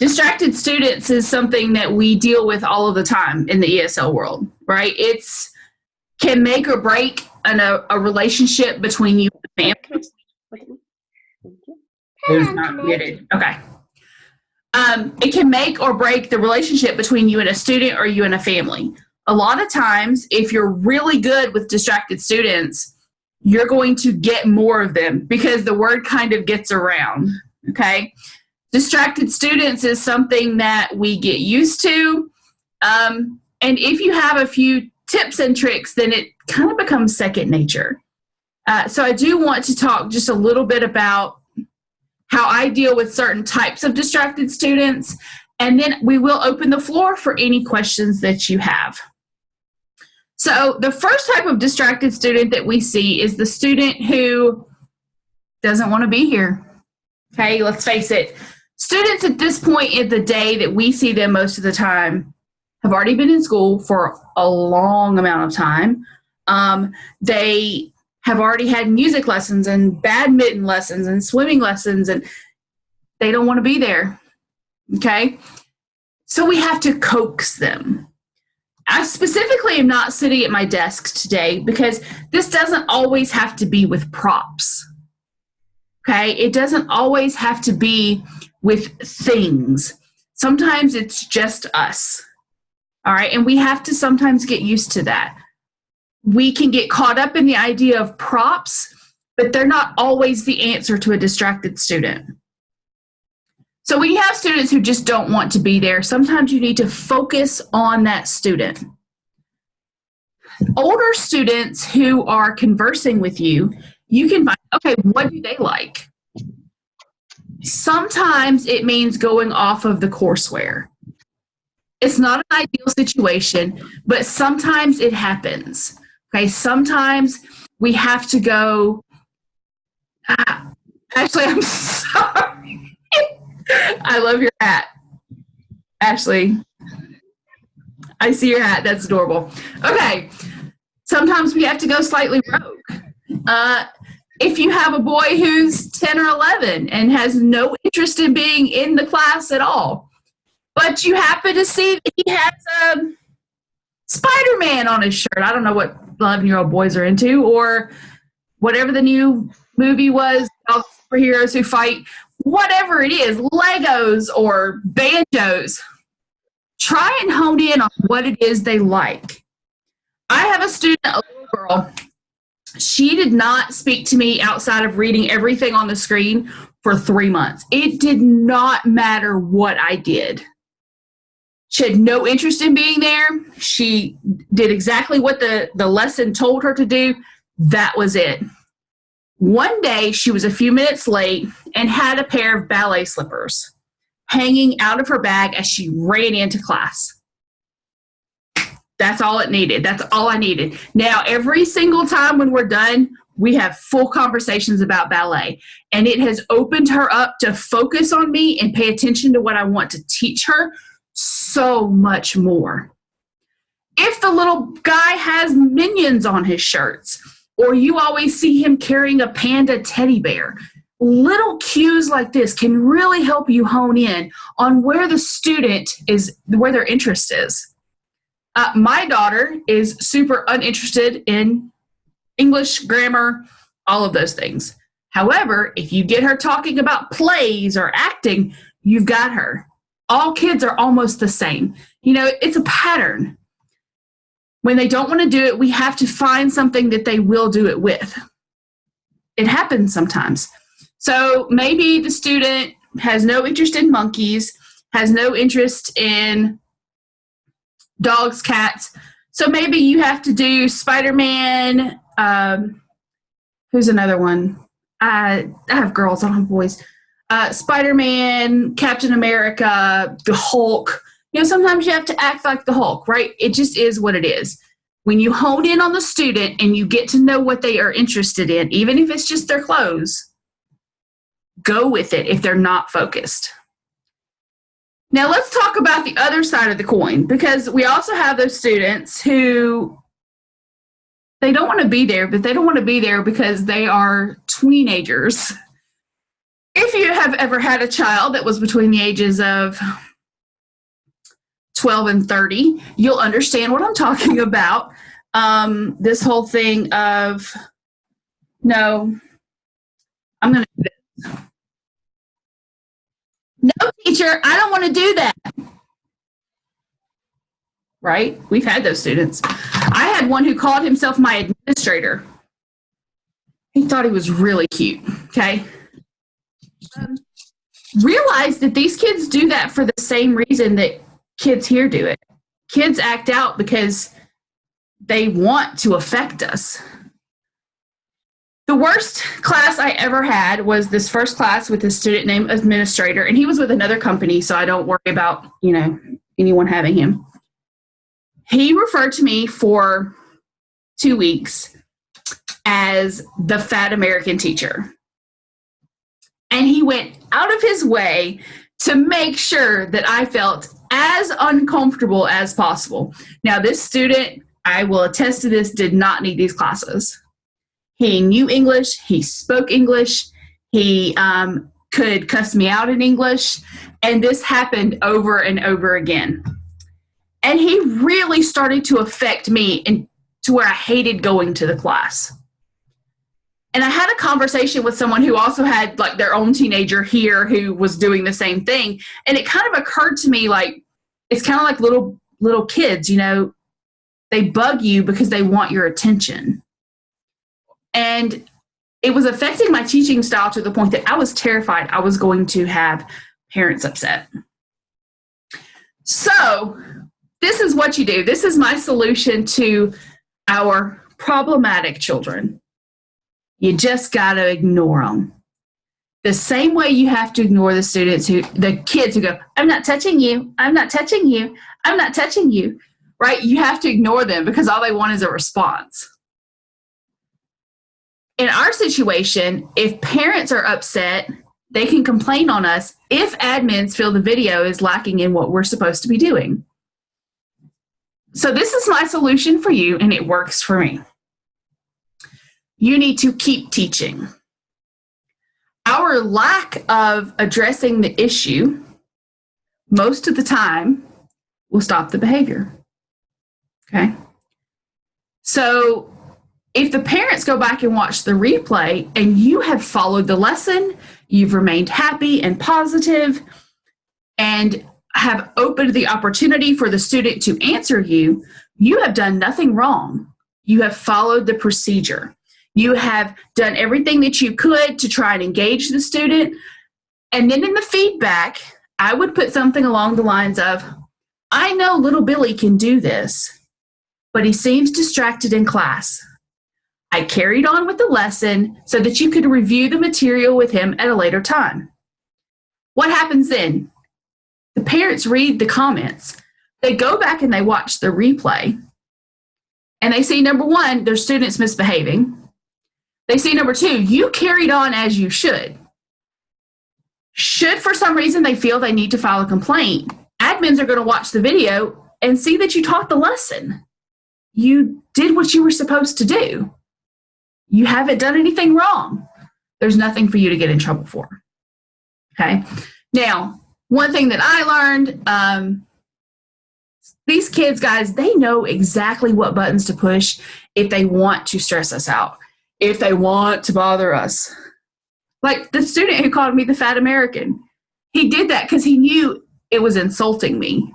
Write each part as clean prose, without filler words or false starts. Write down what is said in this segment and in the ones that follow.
Distracted students is something that we deal with all of the time in the ESL world, right? It's can make or break a relationship between you and the family. Who's not muted? Okay. It can make or break the relationship between you and a student or you and a family. A lot of times, if you're really good with distracted students, you're going to get more of them because the word kind of gets around, okay? Distracted students is something that we get used to. And if you have a few tips and tricks, then it kind of becomes second nature. So I do want to talk just a little bit about how I deal with certain types of distracted students, and then we will open the floor for any questions that you have. So the first type of distracted student that we see is the student who doesn't want to be here. Okay, let's face it. Students at this point in the day that we see them most of the time have already been in school for a long amount of time. They have already had music lessons and badminton lessons and swimming lessons, and they don't want to be there, okay? So we have to coax them. I specifically am not sitting at my desk today because this doesn't always have to be with props, okay? It doesn't always have to be with things. Sometimes it's just us, all right? And we have to sometimes get used to that. We can get caught up in the idea of props, but they're not always the answer to a distracted student. So when you have students who just don't want to be there, sometimes you need to focus on that student. Older students who are conversing with you, you can find, okay, what do they like? Sometimes it means going off of the courseware. It's not an ideal situation, but sometimes it happens. Okay, sometimes we have to go, Ashley, I'm sorry. I love your hat. Ashley, I see your hat. That's adorable. Okay, sometimes we have to go slightly rogue. If you have a boy who's 10 or 11 and has no interest in being in the class at all, but you happen to see that he has Spider-Man on his shirt. I don't know what 11-year-old boys are into, or whatever the new movie was, about superheroes who fight, whatever it is, Legos or banjos. Try and hone in on what it is they like. I have a student, a little girl. She did not speak to me outside of reading everything on the screen for 3 months. It did not matter what I did. She had no interest in being there. She did exactly what the lesson told her to do. That was it. One day, she was a few minutes late and had a pair of ballet slippers hanging out of her bag as she ran into class. That's all it needed. That's all I needed. Now, every single time when we're done, we have full conversations about ballet. And it has opened her up to focus on me and pay attention to what I want to teach her so much more. If the little guy has minions on his shirts, or you always see him carrying a panda teddy bear, little cues like this can really help you hone in on where the student is, where their interest is. My daughter is super uninterested in English, grammar, all of those things. However, if you get her talking about plays or acting, you've got her. All kids are almost the same. You know, it's a pattern. When they don't want to do it, we have to find something that they will do it with. It happens sometimes. So maybe the student has no interest in monkeys, has no interest in dogs, cats. So maybe you have to do Spider-Man. Who's another one? I have girls, I don't have boys. Spider-Man, Captain America, the Hulk. You know, sometimes you have to act like the Hulk, right? It just is what it is. When you hone in on the student and you get to know what they are interested in, even if it's just their clothes, go with it if they're not focused. Now let's talk about the other side of the coin, because we also have those students who they don't want to be there, but they don't want to be there because they are teenagers. if you have ever had a child that was between the ages of 12 and 30, you'll understand what I'm talking about. This whole thing of, no, I'm going to do this. No, teacher, I don't want to do that. Right? We've had those students. I had one who called himself my administrator. He thought he was really cute. Okay. Realize that these kids do that for the same reason that kids here do it. Kids act out because they want to affect us. The worst class I ever had was this first class with a student named administrator, and he was with another company, so I don't worry about, anyone having him. He referred to me for 2 weeks as the fat American teacher. And he went out of his way to make sure that I felt as uncomfortable as possible. Now, this student, I will attest to this, did not need these classes. He knew English. He spoke English. He could cuss me out in English. And this happened over and over again. And he really started to affect me to where I hated going to the class. And I had a conversation with someone who also had like their own teenager here who was doing the same thing. And it kind of occurred to me, like, it's kind of like little kids, they bug you because they want your attention. And it was affecting my teaching style to the point that I was terrified I was going to have parents upset. So this is what you do. This is my solution to our problematic children. You just got to ignore them. The same way you have to ignore the kids who go, I'm not touching you. I'm not touching you. I'm not touching you. Right? You have to ignore them because all they want is a response. In our situation, if parents are upset, they can complain on us if admins feel the video is lacking in what we're supposed to be doing. So this is my solution for you, and it works for me. You need to keep teaching. Our lack of addressing the issue, most of the time, will stop the behavior. Okay? So if the parents go back and watch the replay and you have followed the lesson, you've remained happy and positive, and have opened the opportunity for the student to answer you, you have done nothing wrong. You have followed the procedure. You have done everything that you could to try and engage the student. And then in the feedback, I would put something along the lines of, I know little Billy can do this, but he seems distracted in class. I carried on with the lesson so that you could review the material with him at a later time. What happens then? The parents read the comments. They go back and they watch the replay. And they see, number one, their students misbehaving. They see, number two, you carried on as you should. Should for some reason they feel they need to file a complaint, admins are going to watch the video and see that you taught the lesson. You did what you were supposed to do. You haven't done anything wrong. There's nothing for you to get in trouble for. Okay? Now, one thing that I learned, these kids, guys, they know exactly what buttons to push if they want to stress us out, if they want to bother us. Like the student who called me the fat American, he did that because he knew it was insulting me.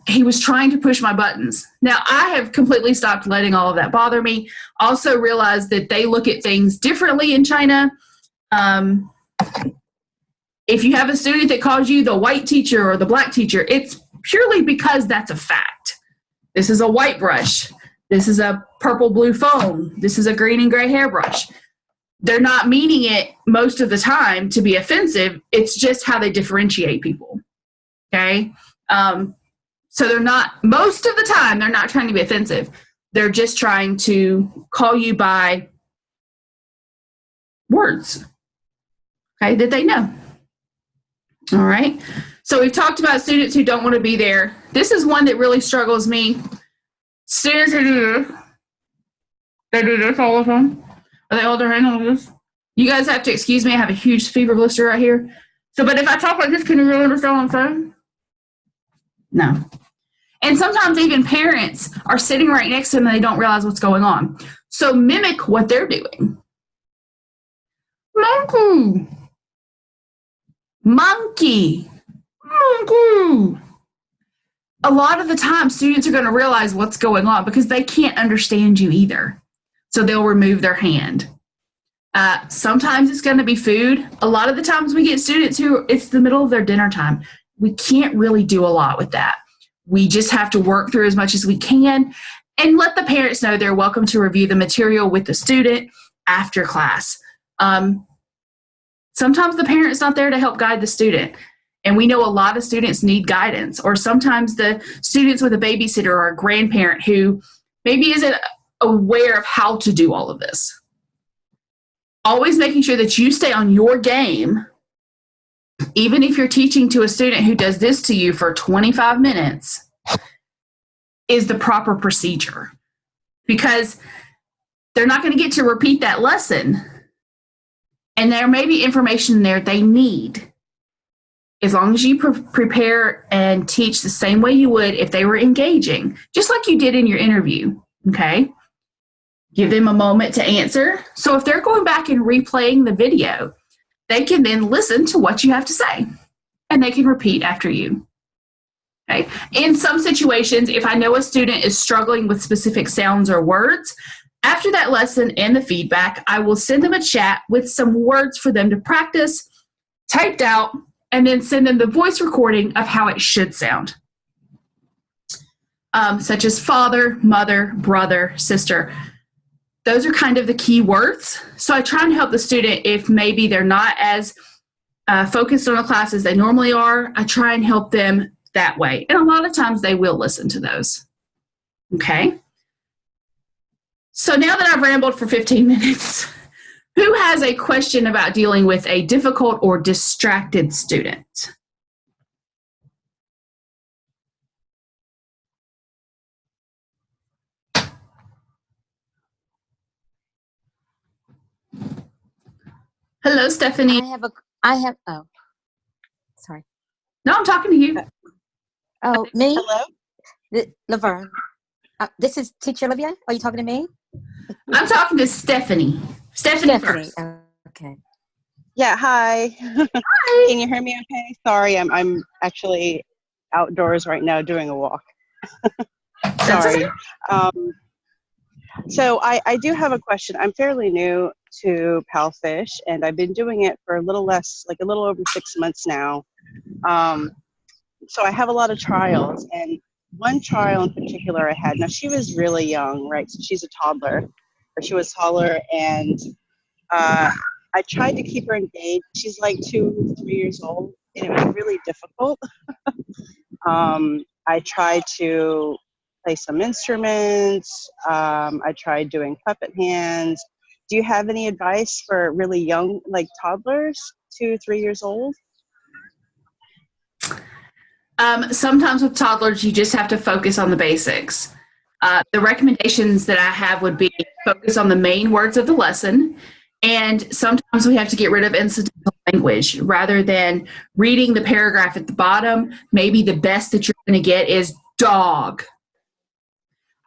He was trying to push my buttons. Now, I have completely stopped letting all of that bother me. Also realized that they look at things differently in China. If you have a student that calls you the white teacher or the black teacher, it's purely because that's a fact. This is a white brush. This is a purple blue foam. This is a green and gray hairbrush. They're not meaning it most of the time to be offensive. It's just how they differentiate people. Okay? So they're not, most of the time, they're not trying to be offensive. They're just trying to call you by words, okay, that they know. All right? So we've talked about students who don't want to be there. This is one that really struggles me. Students who do this. They do this all the time. Are they hold their hand like this? You guys have to excuse me. I have a huge fever blister right here. So, but if I talk like this, can you really understand what I'm saying? No. And sometimes even parents are sitting right next to them and they don't realize what's going on. So mimic what they're doing. Monkey. Monkey. Monkey. A lot of the time, students are going to realize what's going on because they can't understand you either. So they'll remove their hand. Sometimes it's going to be food. A lot of the times we get students who it's the middle of their dinner time. We can't really do a lot with that. We just have to work through as much as we can and let the parents know they're welcome to review the material with the student after class. Sometimes the parent's not there to help guide the student. And we know a lot of students need guidance, or sometimes the students with a babysitter or a grandparent who maybe isn't aware of how to do all of this. Always making sure that you stay on your game, even if you're teaching to a student who does this to you for 25 minutes, is the proper procedure. Because they're not going to get to repeat that lesson. And there may be information there they need. As long as you prepare and teach the same way you would if they were engaging, just like you did in your interview, okay? Give them a moment to answer. So if they're going back and replaying the video, they can then listen to what you have to say, and they can repeat after you. Okay? In some situations, if I know a student is struggling with specific sounds or words, after that lesson and the feedback, I will send them a chat with some words for them to practice, typed out, and then send them the voice recording of how it should sound, such as father, mother, brother, sister. Those are kind of the key words. So I try and help the student if maybe they're not as focused on a class as they normally are. I try and help them that way. And a lot of times they will listen to those. Okay? So now that I've rambled for 15 minutes, who has a question about dealing with a difficult or distracted student? Hello, Stephanie. Oh, sorry. No, I'm talking to you. Oh, me? Hello? Laverne. This is Teacher Olivia. Are you talking to me? I'm talking to Stephanie. Stephanie. First. Okay. Yeah, hi. Hi. Can you hear me okay? Sorry, I'm actually outdoors right now doing a walk. Sorry. Okay. So I do have a question. I'm fairly new to Palfish, and I've been doing it for a little over 6 months now. So I have a lot of trials, and one trial in particular I had. Now, she was really young, right? So she's a toddler, or she was taller, and I tried to keep her engaged. She's like 2, 3 years old, and it was really difficult. I tried to play some instruments. I tried doing puppet hands. Do you have any advice for really young, like toddlers, 2, 3 years old? Sometimes with toddlers, you just have to focus on the basics. The recommendations that I have would be focus on the main words of the lesson. And sometimes we have to get rid of incidental language rather than reading the paragraph at the bottom. Maybe the best that you're going to get is dog.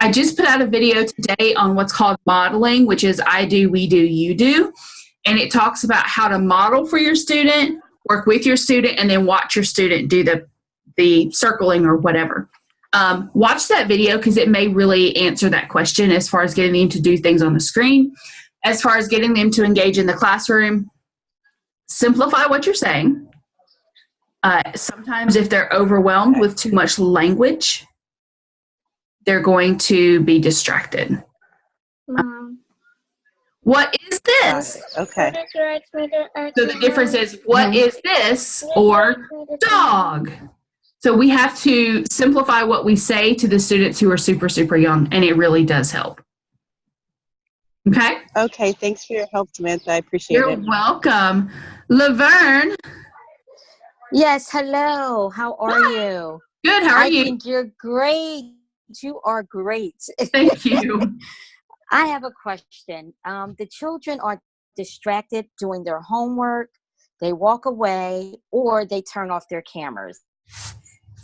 I just put out a video today on what's called modeling, which is I do, we do, you do. And it talks about how to model for your student, work with your student, and then watch your student do the circling or whatever. Watch that video because it may really answer that question as far as getting them to do things on the screen. As far as getting them to engage in the classroom, simplify what you're saying. Sometimes if they're overwhelmed with too much language, they're going to be distracted. What is this? Okay. So the difference is what is this or dog. So we have to simplify what we say to the students who are super, super young, and it really does help. Okay? Okay, thanks for your help, Samantha. I appreciate it. You're welcome. Laverne. Yes, hello. How are you? Good, how are you? I think you're great. You are great. Thank you. I have a question. The children are distracted doing their homework, they walk away, or they turn off their cameras.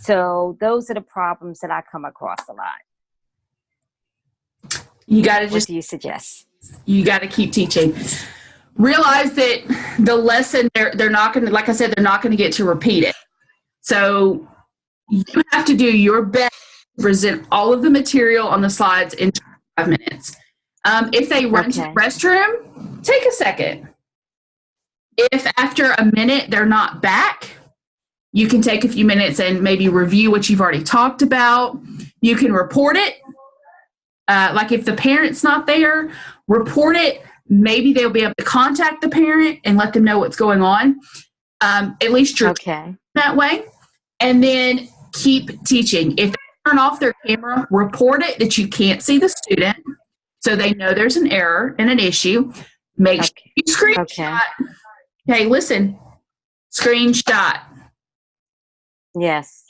So those are the problems that I come across a lot. You got to What do you suggest? You got to keep teaching. Realize that the lesson, they're not going to, like I said, they're not going to get to repeat it. So you have to do your best to present all of the material on the slides in 5 minutes. If they run to the restroom, take a second. If after a minute they're not back, you can take a few minutes and maybe review what you've already talked about. You can report it. Like if the parent's not there, report it. Maybe they'll be able to contact the parent and let them know what's going on. At least you're that way. And then keep teaching. If they turn off their camera, report it that you can't see the student so they know there's an error and an issue. Make sure you screenshot. Okay, listen. Screenshot. Yes.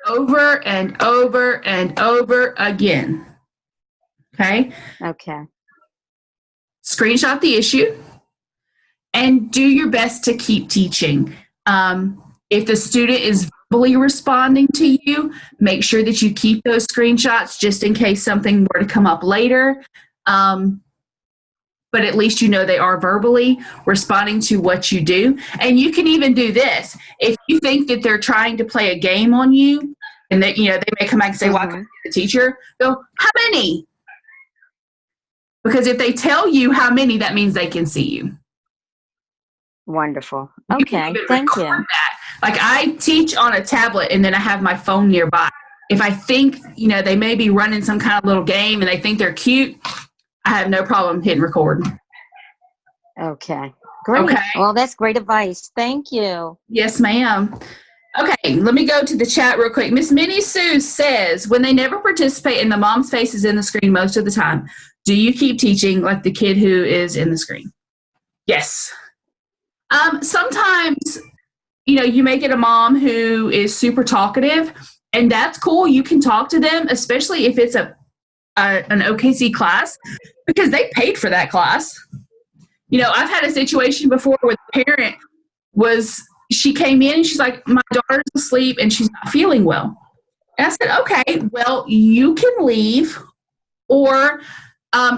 Over and over and over again. Okay? Okay. Screenshot the issue and do your best to keep teaching. If the student is verbally responding to you, make sure that you keep those screenshots just in case something were to come up later. But at least you know they are verbally responding to what you do. And you can even do this. If you think that they're trying to play a game on you and that, they may come back and say, well, I can see the teacher, go, how many? Because if they tell you how many, that means they can see you. Wonderful. Okay, thank you. That. Like I teach on a tablet and then I have my phone nearby. If I think, they may be running some kind of little game and they think they're cute, I have no problem hitting record. Okay, great. Okay. Well, that's great advice. Thank you. Yes, ma'am. Okay, let me go to the chat real quick. Miss Minnie Sue says, when they never participate and the mom's face is in the screen most of the time, do you keep teaching like the kid who is in the screen? Yes. Sometimes, you may get a mom who is super talkative, and that's cool. You can talk to them, especially if it's an OKC class, because they paid for that class. I've had a situation before where the parent she came in and she's like, my daughter's asleep and she's not feeling well. And I said, okay, well, you can leave or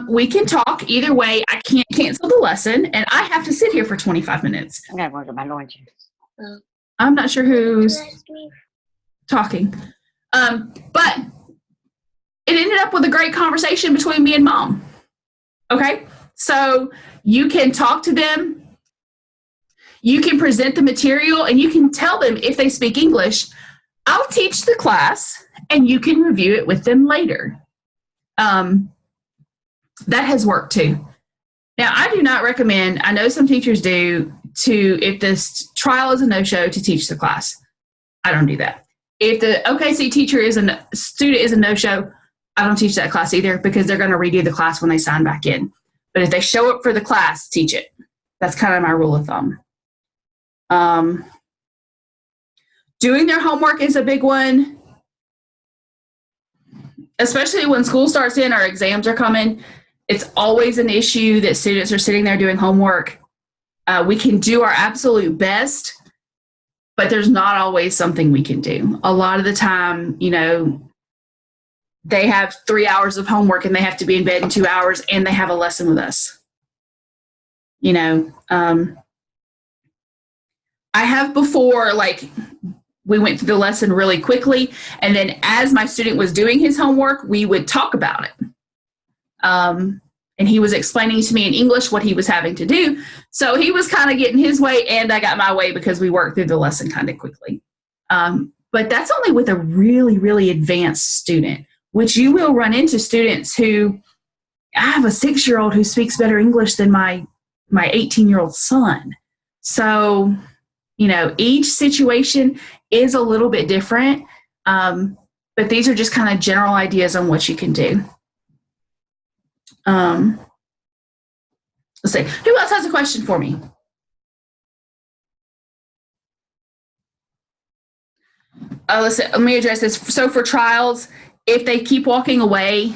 we can talk. Either way, I can't cancel the lesson and I have to sit here for 25 minutes. I gotta go to my lunch. I'm not sure who's talking. But it ended up with a great conversation between me and mom. Okay? So you can talk to them. You can present the material and you can tell them if they speak English, I'll teach the class and you can review it with them later. That has worked too. Now, I do not recommend, I know some teachers do, if this trial is a no-show, to teach the class. I don't do that. If the OKC student is a no-show, I don't teach that class either because they're going to redo the class when they sign back in. But if they show up for the class, teach it. That's kind of my rule of thumb. Doing their homework is a big one, especially when school starts in or exams are coming. It's always an issue that students are sitting there doing homework. We can do our absolute best, but there's not always something we can do. A lot of the time, they have 3 hours of homework and they have to be in bed in 2 hours and they have a lesson with us. I have before, we went through the lesson really quickly, and then as my student was doing his homework, we would talk about it. And he was explaining to me in English what he was having to do. So he was kind of getting his way, and I got my way because we worked through the lesson kind of quickly. But that's only with a really, really advanced student, which you will run into students who, I have a 6-year-old who speaks better English than my 18-year-old son. So, each situation is a little bit different, but these are just kind of general ideas on what you can do. Let's see. Who else has a question for me? Let me address this. So for trials, if they keep walking away,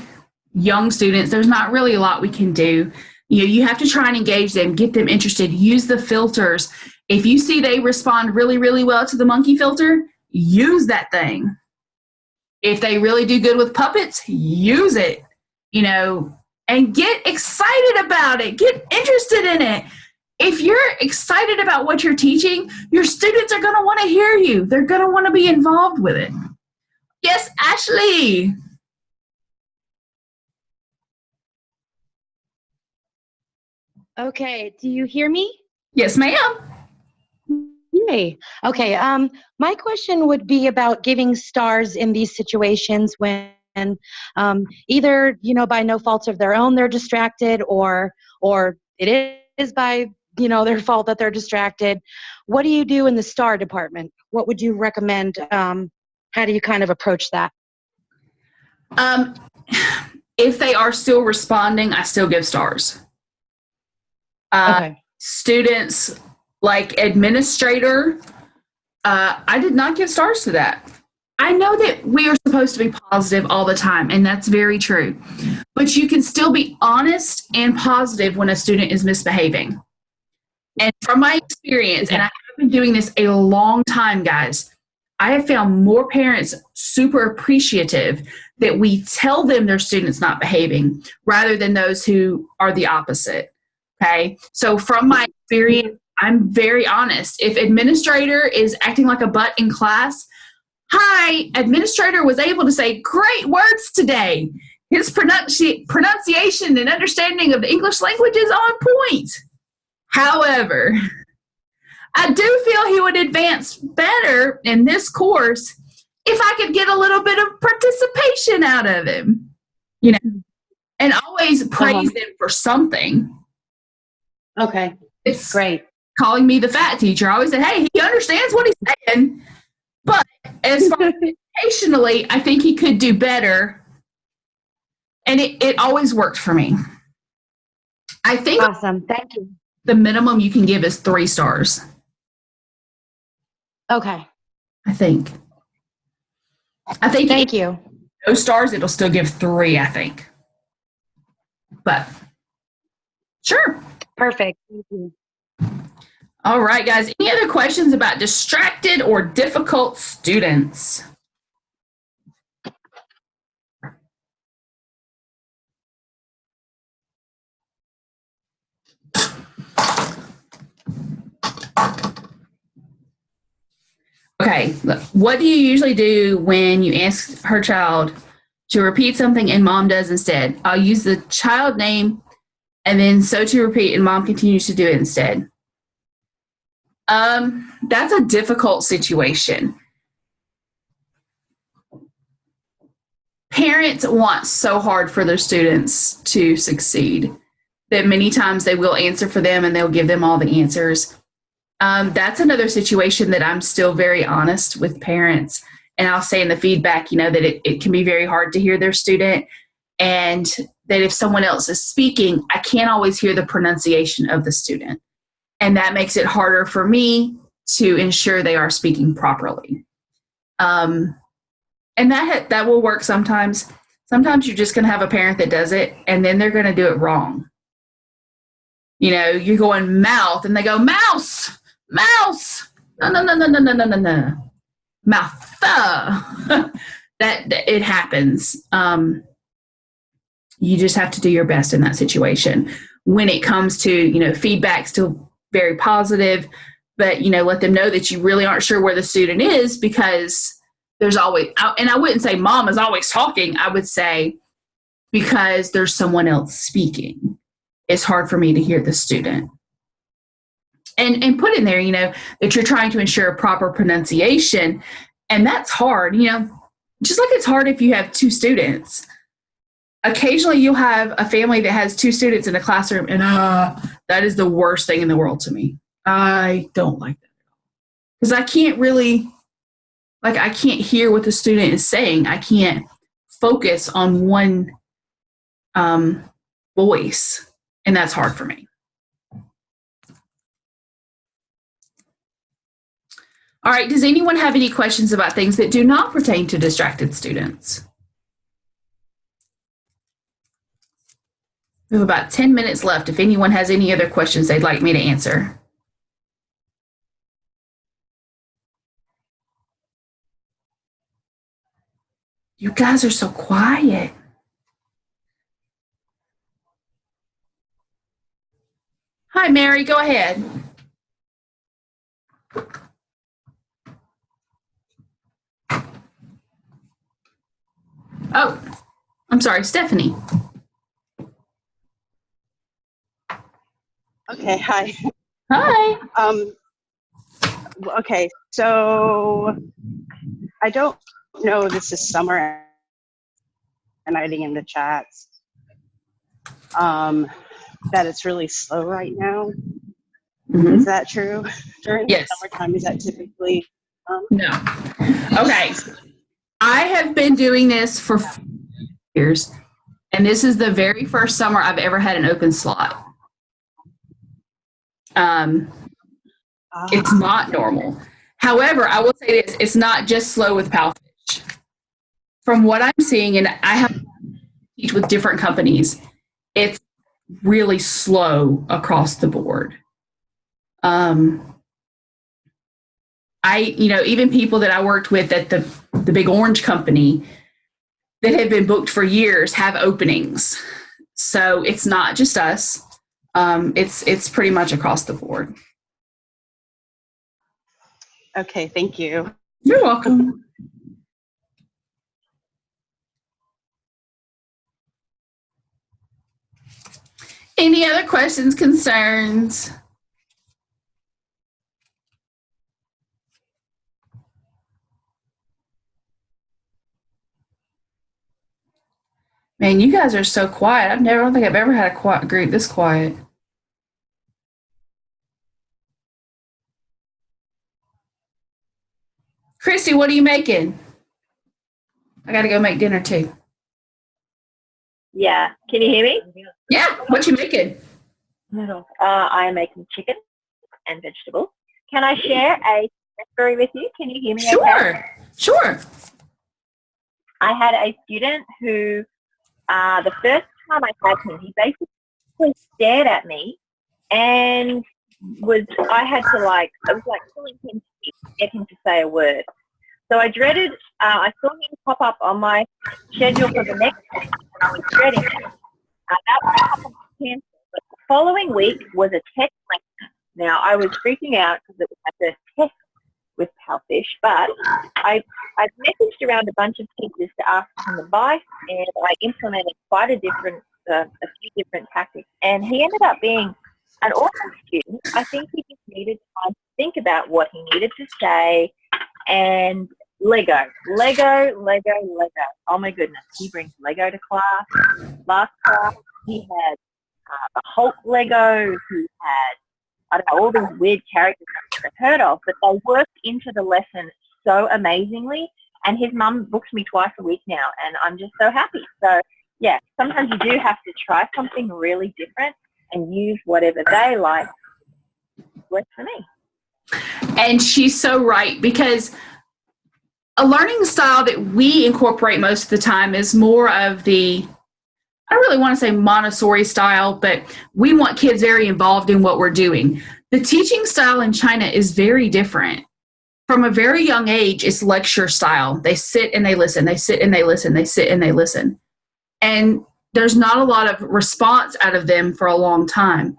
young students, there's not really a lot we can do. You have to try and engage them, get them interested, use the filters. If you see they respond really, really well to the monkey filter, use that thing. If they really do good with puppets, use it, and get excited about it. Get interested in it. If you're excited about what you're teaching, your students are going to want to hear you. They're going to want to be involved with it. Yes, Ashley. Okay, do you hear me? Yes, ma'am. Yay. Okay, my question would be about giving stars in these situations when either, by no fault of their own, they're distracted, or it is by, their fault that they're distracted. What do you do in the star department? What would you recommend? How do you kind of approach that? If they are still responding, I still give stars. Okay. Students, like administrator, I did not give stars to that. I know that we are supposed to be positive all the time, and that's very true. But you can still be honest and positive when a student is misbehaving. And from my experience, and I have been doing this a long time, guys, I have found more parents super appreciative that we tell them their student's not behaving rather than those who are the opposite. Okay? So from my experience, I'm very honest. If administrator is acting like a butt in class, hi, administrator was able to say great words today. His pronunciation and understanding of the English language is on point. However, I do feel he would advance better in this course if I could get a little bit of participation out of him, and always praise him for something. Okay. It's great. Calling me the fat teacher. I always say, hey, he understands what he's saying. But as far as educationally, I think he could do better. And it always worked for me. I think awesome. Thank you. The minimum you can give is 3 stars. Okay. I think Thank you. No stars, it'll still give 3, I think. But sure. Perfect. Thank you. All right, guys. Any other questions about distracted or difficult students? Okay, look, what do you usually do when you ask her child to repeat something and mom does instead? I'll use the child name and then so to repeat and mom continues to do it instead. That's a difficult situation. Parents want so hard for their students to succeed that many times they will answer for them and they'll give them all the answers. That's another situation that I'm still very honest with parents. And I'll say in the feedback, that it can be very hard to hear their student, and that if someone else is speaking, I can't always hear the pronunciation of the student. And that makes it harder for me to ensure they are speaking properly. And that will work sometimes. Sometimes you're just going to have a parent that does it, and then they're going to do it wrong. You're going mouth, and they go mouse, mouse. No. Mouth. that it happens. You just have to do your best in that situation. When it comes to, feedback, still very positive, but, let them know that you really aren't sure where the student is, because there's always, and I wouldn't say mom is always talking. I would say because there's someone else speaking. It's hard for me to hear the student. And put in there, that you're trying to ensure proper pronunciation. And that's hard, just like it's hard if you have 2 students. Occasionally you'll have a family that has 2 students in a classroom, and that is the worst thing in the world to me. I don't like that. Because I can't really, I can't hear what the student is saying. I can't focus on one voice, and that's hard for me. All right, does anyone have any questions about things that do not pertain to distracted students? We have about 10 minutes left if anyone has any other questions they'd like me to answer. You guys are so quiet. Hi, Mary, go ahead. Oh, I'm sorry, Stephanie. Okay, hi. Hi. Okay, so I don't know, this is Summer and writing in the chats that it's really slow right now. Is that true? During the summertime, is that typically? No. Okay. I have been doing this for years, and this is the very first summer I've ever had an open slot. It's not normal. However, I will say this, it's not just slow with Palfish. From what I'm seeing, and I have to teach with different companies, it's really slow across the board. Even people that I worked with at the big orange company that have been booked for years have openings. So it's not just us. It's pretty much across the board. Okay, thank you. You're welcome. Any other questions, concerns? Man, you guys are so quiet. I don't think I've ever had a group this quiet. Christy, what are you making? I got to go make dinner too. Yeah. Can you hear me? Yeah. What you making? I am making chicken and vegetables. Can I share a story with you? Can you hear me? Sure. Okay? Sure. I had a student who, the first time I had him, he basically stared at me and I had to it was like pulling him to get him to say a word. So I dreaded, I saw him pop up on my schedule for the next week, and I was dreading it. That was a couple of cancelled. But the following week was a test lecture. Now, I was freaking out because it was my first test with Palfish, but I messaged around a bunch of teachers to ask some advice, and I implemented quite a few different tactics. And he ended up being an awesome student. I think he just needed time to think about what he needed to say, and Lego. Oh my goodness, he brings Lego to class. Last class, he had a Hulk Lego. He had, I don't know, all these weird characters I've never heard of, but they worked into the lesson so amazingly. And his mum books me twice a week now, and I'm just so happy. So yeah, sometimes you do have to try something really different and use whatever they like. Works for me. And she's so right, because a learning style that we incorporate most of the time is more of the, I don't really want to say Montessori style, but we want kids very involved in what we're doing. The teaching style in China is very different. From a very young age, it's lecture style. They sit and they listen, they sit and they listen, they sit and they listen. And there's not a lot of response out of them for a long time.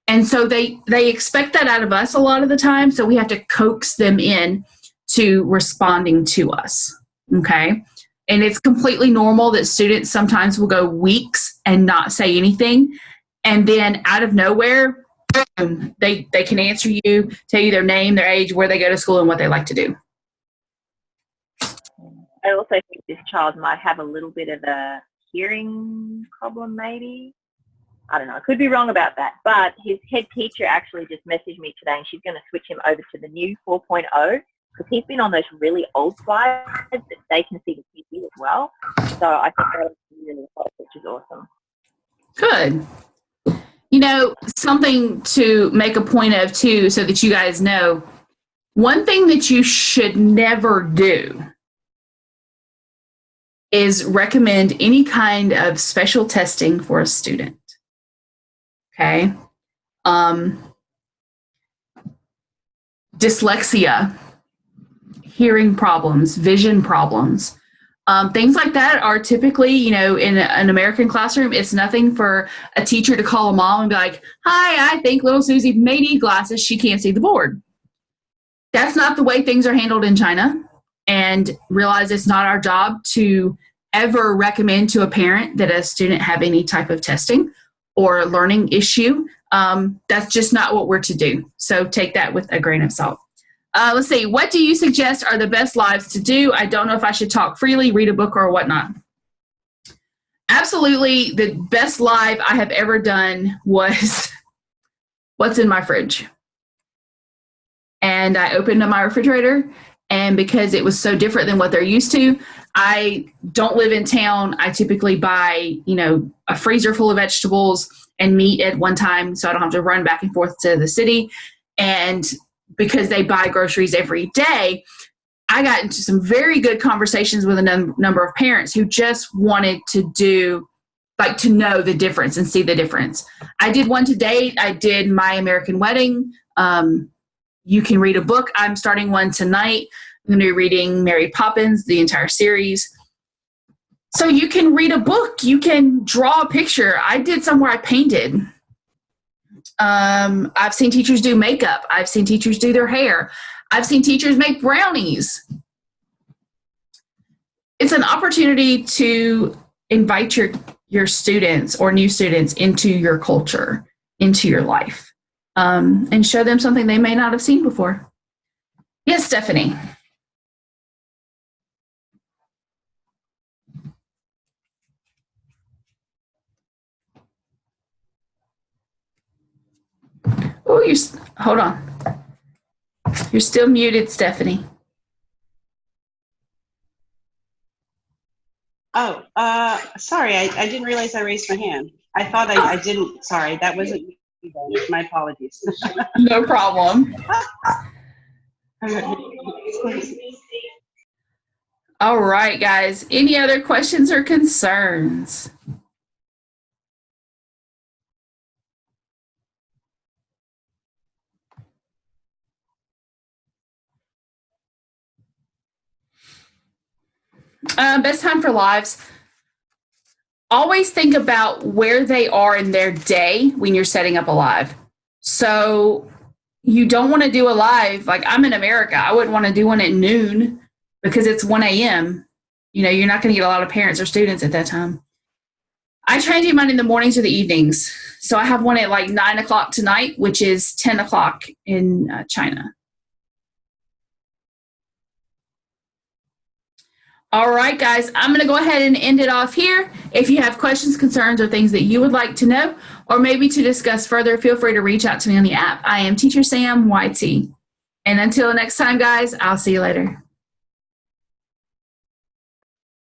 And so they expect that out of us a lot of the time, so we have to coax them in to responding to us, okay? And it's completely normal that students sometimes will go weeks and not say anything, and then out of nowhere, boom, they can answer you, tell you their name, their age, where they go to school, and what they like to do. I also think this child might have a little bit of a hearing problem, maybe. I don't know. I could be wrong about that. But his head teacher actually just messaged me today, and she's going to switch him over to the new 4.0, because he's been on those really old slides that they can see the TV as well. So I think that was really helpful, which is awesome. Good. You know, something to make a point of, too, so that you guys know, one thing that you should never do is recommend any kind of special testing for a student. Okay. Dyslexia, hearing problems, vision problems. Things like that are typically, you know, in an American classroom, it's nothing for a teacher to call a mom and be like, hi, I think little Susie may need glasses. She can't see the board. That's not the way things are handled in China. And realize it's not our job to ever recommend to a parent that a student have any type of testing or learning issue. That's just not what we're to do. So take that with a grain of salt. Let's see. What do you suggest are the best lives to do? I don't know if I should talk freely, read a book, or whatnot. Absolutely, the best live I have ever done was what's in my fridge. And I opened up my refrigerator, and because it was so different than what they're used to, I don't live in town. I typically buy, you know, a freezer full of vegetables and meat at one time, so I don't have to run back and forth to the city. And because they buy groceries every day, I got into some very good conversations with a number of parents who just wanted to do, like, to know the difference and see the difference. I did one today. I did My American Wedding. You can read a book. I'm starting one tonight. I'm going to be reading Mary Poppins, the entire series. So you can read a book. You can draw a picture. I did some where I painted. I've seen teachers do makeup. I've seen teachers do their hair. I've seen teachers make brownies. It's an opportunity to invite your students or new students into your culture, into your life, and show them something they may not have seen before. Yes, Stephanie. Oh, hold on. You're still muted, Stephanie. Oh, sorry, I didn't realize I raised my hand. I thought I didn't. Sorry, that wasn't me. My apologies. No problem. All right, guys. Any other questions or concerns? Best time for lives. Always think about where they are in their day when you're setting up a live. So you don't want to do a live, like I'm in America. I wouldn't want to do one at noon because it's 1 a.m. You know, you're not going to get a lot of parents or students at that time. I try and do mine in the mornings or the evenings. So I have one at like 9 o'clock tonight, which is 10 o'clock in China. All right, guys, I'm going to go ahead and end it off here. If you have questions, concerns, or things that you would like to know, or maybe to discuss further, feel free to reach out to me on the app. I am Teacher Sam YT. And until next time, guys, I'll see you later.